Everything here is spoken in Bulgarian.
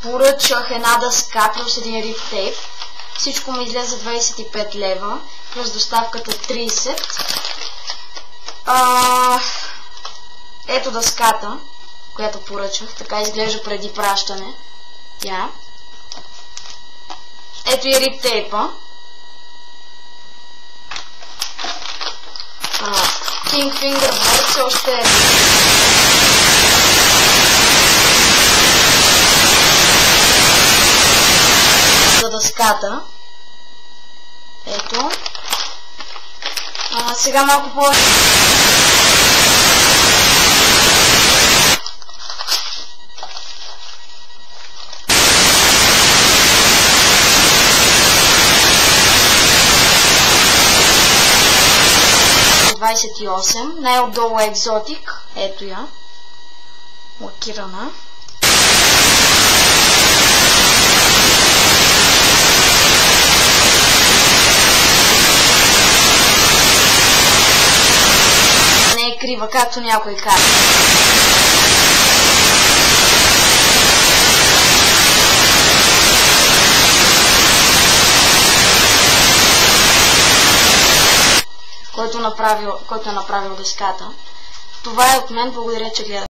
поръчах една дъска плюс един риб тейп. Всичко ми излезе 25 лева, плюс доставката 30. Ето дъската, която поръчах. Така изглежда преди пращане. Тя. Ето и риб тейпа. King Fingerboard все още е. За дъската. Ето. Сега малко повече. Най-отдолу е екзотик. Ето я. Лакирана. Не е крива, както някой казва. Който е направил дъската. Това е от мен. Благодаря, че гледате.